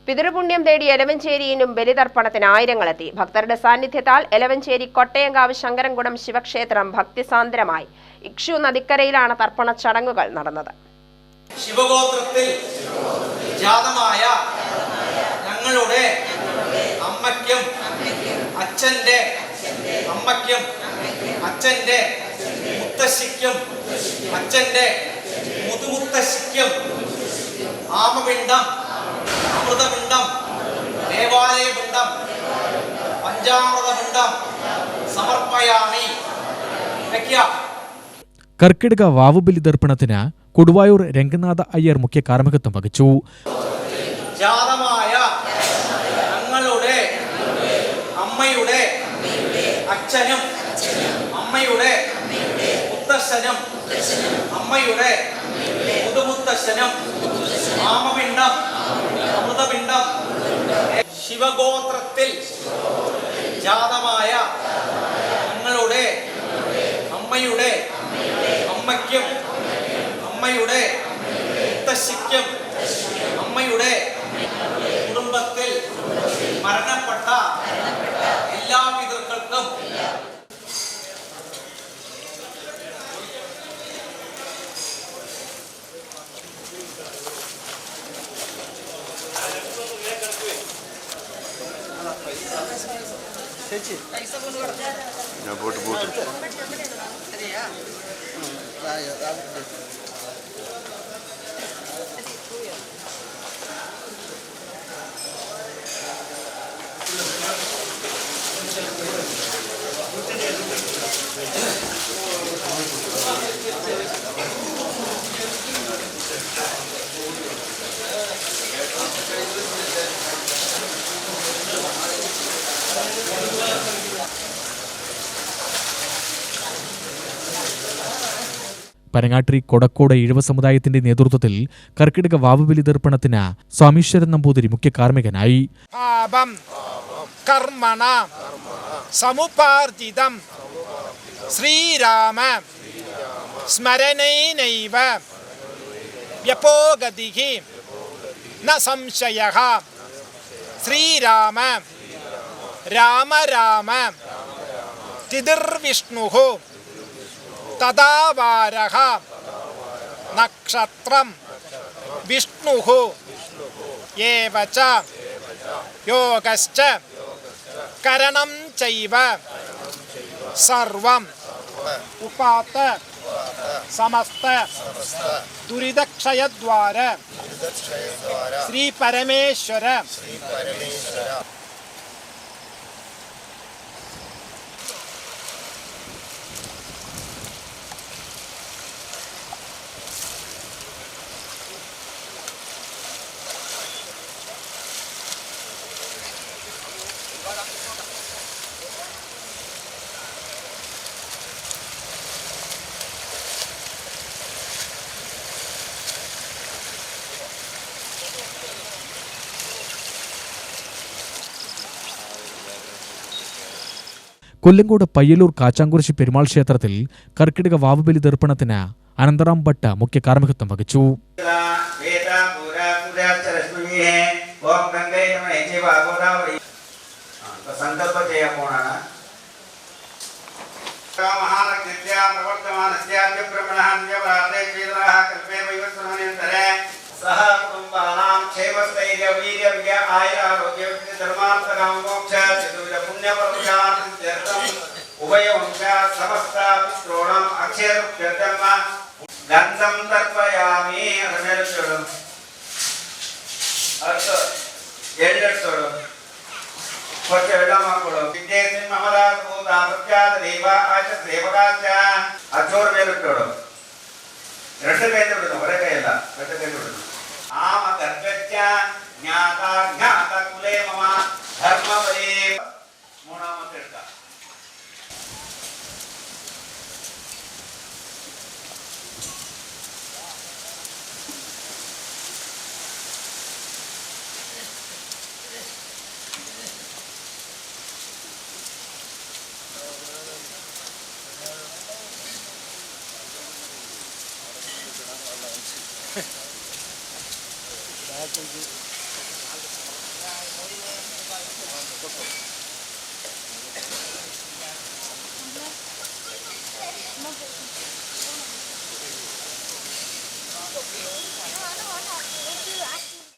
പിതൃപുണ്യം തേടി എലവഞ്ചേരിയിലും ബലിതർപ്പണത്തിന് ആയിരങ്ങളെത്തി. ഭക്തരുടെ സാന്നിധ്യത്താൽ എലവഞ്ചേരി കൊട്ടയങ്കാവ് ശങ്കരൻകുടം ശിവക്ഷേത്രം ഭക്തിസാന്ദ്രമായി. ഇക്ഷു നദിക്കരയിലാണ് തർപ്പണ ചടങ്ങുകൾ നടന്നത്. ശിവഗോത്രത്തിൽ ജാതമായ ഞങ്ങളുടെ അമ്മയ്ക്കും അച്ഛന്റെ അമ്മയ്ക്കും അച്ഛന്റെ മുത്തശ്ശിക്കും അച്ഛന്റെ മുതുമുത്തശ്ശിക്കും ആമപിണ്ഡം, അമൃതപിണ്ഡം, ദേവാലയപിണ്ഡം, പഞ്ചാമൃതപിണ്ഡം സമർപ്പയാമി. കർക്കിടക വാവുബലി ദർപ്പണത്തിന് കൊടുവായൂർ രംഗനാഥ അയ്യർ മുഖ്യ കാർമ്മികത്വം വഹിച്ചു. ജാതമായ ഞങ്ങളുടെ അമ്മയുടെ അച്ഛനും അമ്മയുടെ മുത്തശ്ശനും അമ്മയുടെ മുതുമുത്തശ്ശനും ആമപിണ്ഡം, അമൃതപിണ്ഡം, ശിവഗോത്രത്തിൽ ജാതമായ ഞങ്ങളുടെ അമ്മയുടെ അമ്മയ്ക്കും അമ്മയുടെ മുത്തശ്ശിക്കും അമ്മയുടെ കുടുംബത്തിൽ മരണപ്പെട്ട എല്ലാ പിതൃക്കൾക്കും പനങ്ങാട്ടിരി കൊടക്കോട് ഈഴവ സമുദായത്തിന്റെ നേതൃത്വത്തിൽ കർക്കിടക വാവുബലി ദർപ്പണത്തിന് സ്വാമീശ്വരൻ നമ്പൂതിരി മുഖ്യ കാർമ്മികനായി. പാപം കർമ്മണ സമുപാർജിതം ശ്രീരാമ സ്മരണേനൈവ വ്യപോഗതിഃ ന സംശയഃ. ശ്രീരാമ രാമ രാമ തിതിർവിഷ്ണുഃ തദാവാരഃ നക്ഷത്രം വിഷ്ണുഃ ഏവ ച യോഗശ്ച കരണം ചൈവ സർവം ഉപാത്ത സമസ്ത ദുരിതക്ഷയദ്വാര ശ്രീ പരമേശ്വര. കൊല്ലങ്കോട് പയ്യലൂർ കാച്ചാങ്കുറിശി പെരുമാൾ ക്ഷേത്രത്തിൽ കർക്കിടക വാവുബലി ദർപ്പണത്തിന് അനന്തറാം ഭട്ട് മുഖ്യ കാർമ്മികത്വം വഹിച്ചു. സഹ കുടുംബാനാം ക്ഷേമസ്ഥൈര്യ വീര്യ വിജയ ആയുരാരോഗ്യ ധർമാർത്ഥകാമ മോക്ഷ ചതുര പുണ്യപർവ്വതാർത്ഥം ഉഭയവംശ സമസ്ത പിത്രോണം അക്ഷയതൃപ്യർത്ഥം ഗന്ധം തർപ്പയാമി. അരമേലത്തോടും അടുത്ത് എഴുന്നേൽത്തോടും കുറച്ച് വെള്ളമാക്കോടും വിദ്യേസിൻ മമതാഭൂത പ്രഖ്യാത ദൈവ ആച സേവകാച്ച അച്ചോർമേലിട്ടോടും. രണ്ട് കൈന്ന് വിടുന്നു, ഒരേ കൈയല്ല, രണ്ട് കൈന്ന് വിടുന്നു. ആമ ഗർഭച്ച ജ്ഞാത ജ്ഞാത കുലേ മമ ധർമ്മവലേ. മൂന്നാമത്തെ എടുക്കാം. Thank you.